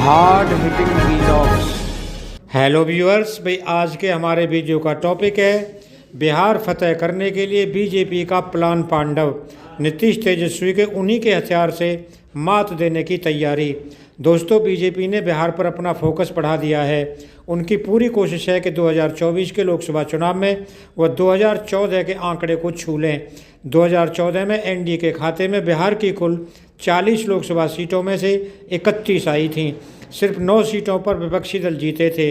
Hard hitting vlogs. Hello viewers, भाई आज के हमारे वीडियो का टॉपिक है बिहार फतह करने के लिए बीजेपी का प्लान पांडव। नीतीश तेजस्वी के उन्हीं के हथियार से मात देने की तैयारी। दोस्तों, बीजेपी ने बिहार पर अपना फोकस बढ़ा दिया है। उनकी पूरी कोशिश है कि 2024 के लोकसभा चुनाव में वह 2014 के आंकड़े को छू लें। 2014 में एनडीए के खाते में बिहार की कुल 40 लोकसभा सीटों में से 31 आई थीं। सिर्फ 9 सीटों पर विपक्षी दल जीते थे।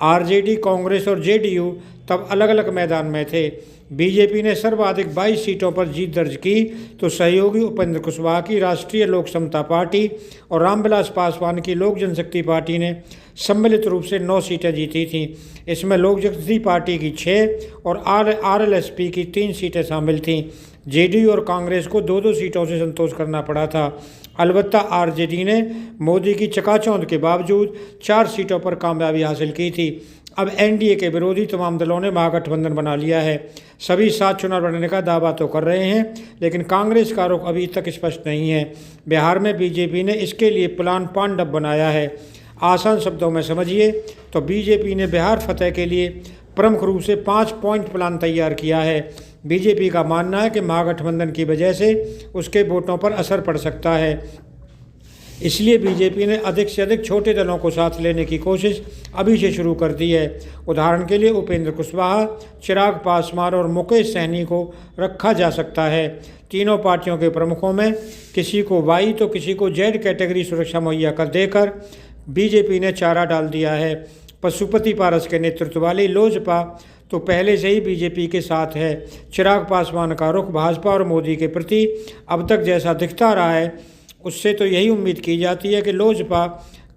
आरजेडी, कांग्रेस और जेडीयू तब अलग अलग मैदान में थे। बीजेपी ने सर्वाधिक 22 सीटों पर जीत दर्ज की तो सहयोगी उपेंद्र कुशवाहा की राष्ट्रीय लोक समता पार्टी और रामविलास पासवान की लोक जनशक्ति पार्टी ने सम्मिलित रूप से 9 सीटें जीती थीं। इसमें लोक जनशक्ति पार्टी की 6 और आरएलएसपी की 3 सीटें शामिल थीं। जेडीयू और कांग्रेस को 2-2 सीटों से संतोष करना पड़ा था। अलबत्ता आरजेडी ने मोदी की चकाचौंध के बावजूद 4 सीटों पर कामयाबी हासिल की थी। अब एनडीए के विरोधी तमाम दलों ने महागठबंधन बना लिया है। सभी साथ चुनाव लड़ने का दावा तो कर रहे हैं, लेकिन कांग्रेस का रुख अभी तक स्पष्ट नहीं है। बिहार में बीजेपी ने इसके लिए प्लान पांडव बनाया है। आसान शब्दों में समझिए तो बीजेपी ने बिहार फतह के लिए प्रमुख रूप से 5 पॉइंट प्लान तैयार किया है। बीजेपी का मानना है कि महागठबंधन की वजह से उसके वोटों पर असर पड़ सकता है, इसलिए बीजेपी ने अधिक से अधिक छोटे दलों को साथ लेने की कोशिश अभी से शुरू कर दी है। उदाहरण के लिए उपेंद्र कुशवाहा, चिराग पासवान और मुकेश सहनी को रखा जा सकता है। तीनों पार्टियों के प्रमुखों में किसी को वाई तो किसी को जेड कैटेगरी सुरक्षा मुहैया कर देकर बीजेपी ने चारा डाल दिया है। पशुपति पारस के नेतृत्व वाली लोजपा तो पहले से ही बीजेपी के साथ है। चिराग पासवान का रुख भाजपा और मोदी के प्रति अब तक जैसा दिखता रहा है, उससे तो यही उम्मीद की जाती है कि लोजपा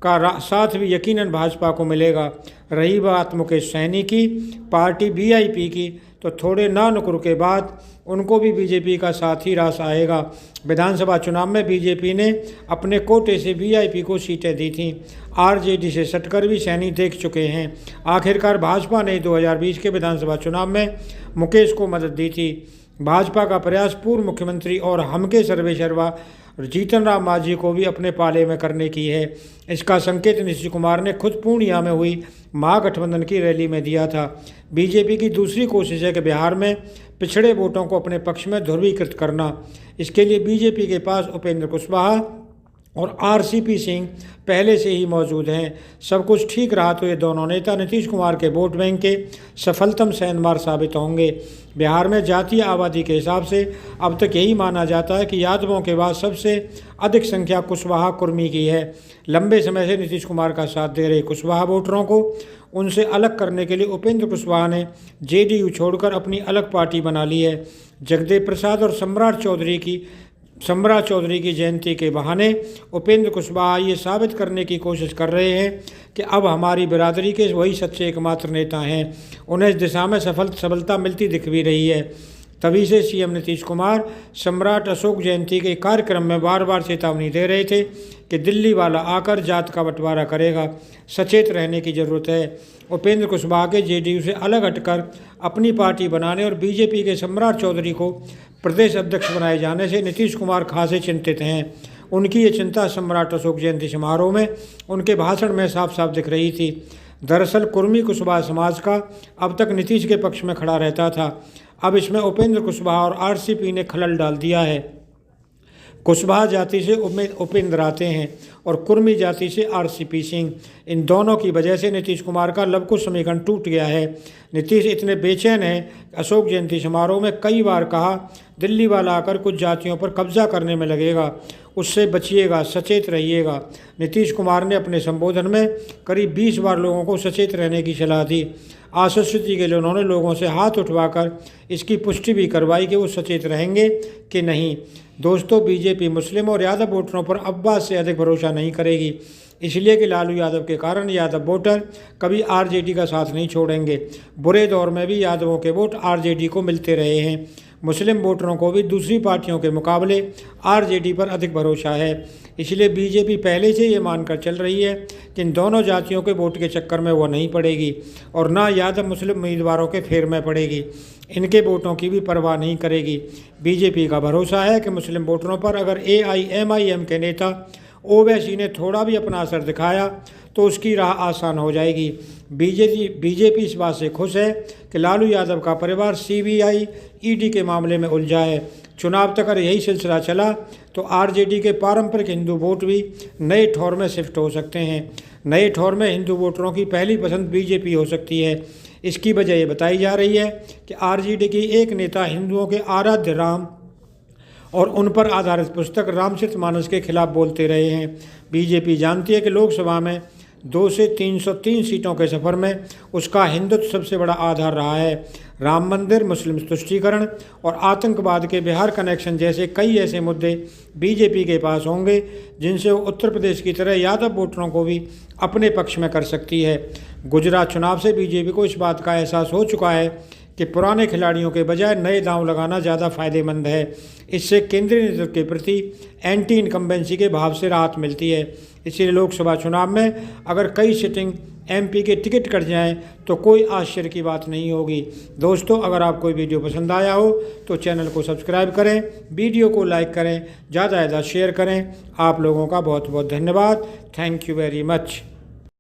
का साथ भी यकीनन भाजपा को मिलेगा। रही बात मुकेश सहनी की, पार्टी वीआईपी की, तो थोड़े ना नुकुर के बाद उनको भी बीजेपी का साथ ही रास आएगा। विधानसभा चुनाव में बीजेपी ने अपने कोटे से वीआईपी को सीटें दी थीं। आरजेडी से सटकर भी सैनी देख चुके हैं। आखिरकार भाजपा ने 2020 के विधानसभा चुनाव में मुकेश को मदद दी थी। भाजपा का प्रयास पूर्व मुख्यमंत्री और हमके सर्वेसर्वा जीतन राम मांझी को भी अपने पाले में करने की है। इसका संकेत नीतीश कुमार ने खुद पूर्णिया में हुई महागठबंधन की रैली में दिया था। बीजेपी की दूसरी कोशिश है कि बिहार में पिछड़े वोटों को अपने पक्ष में ध्रुवीकृत करना। इसके लिए बीजेपी के पास उपेंद्र कुशवाहा और आरसीपी सिंह पहले से ही मौजूद हैं। सब कुछ ठीक रहा तो ये दोनों नेता नीतीश कुमार के वोट बैंक के सफलतम सेंधमार साबित होंगे। बिहार में जातीय आबादी के हिसाब से अब तक यही माना जाता है कि यादवों के बाद सबसे अधिक संख्या कुशवाहा कुर्मी की है। लंबे समय से नीतीश कुमार का साथ दे रहे कुशवाहा वोटरों को उनसे अलग करने के लिए उपेंद्र कुशवाहा ने जेडीयू छोड़कर अपनी अलग पार्टी बना ली है। जगदेव प्रसाद और सम्राट चौधरी की जयंती के बहाने उपेंद्र कुशवाहा ये साबित करने की कोशिश कर रहे हैं कि अब हमारी बिरादरी के वही सच्चे एकमात्र नेता हैं। उन्हें इस दिशा में सफलता मिलती दिख भी रही है। तभी से सीएम नीतीश कुमार सम्राट अशोक जयंती के कार्यक्रम में बार बार चेतावनी दे रहे थे कि दिल्ली वाला आकर जात का बंटवारा करेगा। सचेत रहने की ज़रूरत है। उपेंद्र कुशवाहा के जेडीयू से अलग हटकर अपनी पार्टी बनाने और बीजेपी के सम्राट चौधरी को प्रदेश अध्यक्ष बनाए जाने से नीतीश कुमार खासे चिंतित हैं। उनकी ये चिंता सम्राट अशोक जयंती समारोह में उनके भाषण में साफ साफ दिख रही थी। दरअसल कुर्मी कुशवाहा समाज का अब तक नीतीश के पक्ष में खड़ा रहता था। अब इसमें उपेंद्र कुशवाहा और आरसीपी ने खलल डाल दिया है। कुशवाहा जाति से उपेंद्र आते हैं और कुर्मी जाति से आरसीपी सिंह। इन दोनों की वजह से नीतीश कुमार का लवकुश समीकरण टूट गया है। नीतीश इतने बेचैन हैं, अशोक जयंती समारोह में कई बार कहा दिल्ली वाला आकर कुछ जातियों पर कब्जा करने में लगेगा, उससे बचिएगा, सचेत रहिएगा। नीतीश कुमार ने अपने संबोधन में करीब 20 बार लोगों को सचेत रहने की सलाह दी। आश्वस्ति के लिए उन्होंने लोगों से हाथ उठवाकर इसकी पुष्टि भी करवाई कि वो सचेत रहेंगे कि नहीं। दोस्तों, बीजेपी मुस्लिम और यादव वोटरों पर अब्बास से अधिक भरोसा नहीं करेगी, इसलिए कि लालू यादव के कारण यादव वोटर कभी आरजेडी का साथ नहीं छोड़ेंगे। बुरे दौर में भी यादवों के वोट आरजेडी को मिलते रहे हैं। मुस्लिम वोटरों को भी दूसरी पार्टियों के मुकाबले आरजेडी पर अधिक भरोसा है। इसलिए बीजेपी पहले से ये मानकर चल रही है कि इन दोनों जातियों के वोट के चक्कर में वो नहीं पड़ेगी और ना यादव मुस्लिम उम्मीदवारों के फेर में पड़ेगी। इनके वोटों की भी परवाह नहीं करेगी। बीजेपी का भरोसा है कि मुस्लिम वोटरों पर अगर एआईएमआईएम के नेता ओवैसी ने थोड़ा भी अपना असर दिखाया तो उसकी राह आसान हो जाएगी। बीजेपी इस बात से खुश है कि लालू यादव का परिवार सीबीआई ईडी के मामले में उलझा है। चुनाव तक अगर यही सिलसिला चला तो आरजेडी के पारंपरिक हिंदू वोट भी नए ठौर में शिफ्ट हो सकते हैं। नए ठौर में हिंदू वोटरों की पहली पसंद बीजेपी हो सकती है। इसकी वजह ये बताई जा रही है कि आरजेडी की एक नेता हिंदुओं के आराध्य राम और उन पर आधारित पुस्तक रामचरितमानस के खिलाफ बोलते रहे हैं। बीजेपी जानती है कि लोकसभा में 2 से 303 सीटों के सफ़र में उसका हिंदुत्व सबसे बड़ा आधार रहा है। राम मंदिर, मुस्लिम तुष्टीकरण और आतंकवाद के बिहार कनेक्शन जैसे कई ऐसे मुद्दे बीजेपी के पास होंगे जिनसे वो उत्तर प्रदेश की तरह यादव वोटरों को भी अपने पक्ष में कर सकती है। गुजरात चुनाव से बीजेपी को इस बात का एहसास हो चुका है कि पुराने खिलाड़ियों के बजाय नए दांव लगाना ज़्यादा फायदेमंद है। इससे केंद्रीय नेतृत्व के प्रति एंटी इनकम्बेंसी के भाव से राहत मिलती है। इसीलिए लोकसभा चुनाव में अगर कई सिटिंग एमपी के टिकट कट जाएं तो कोई आश्चर्य की बात नहीं होगी। दोस्तों, अगर आपको वीडियो पसंद आया हो तो चैनल को सब्सक्राइब करें, वीडियो को लाइक करें, ज़्यादा से ज़्यादा शेयर करें। आप लोगों का बहुत बहुत धन्यवाद। Thank you very much.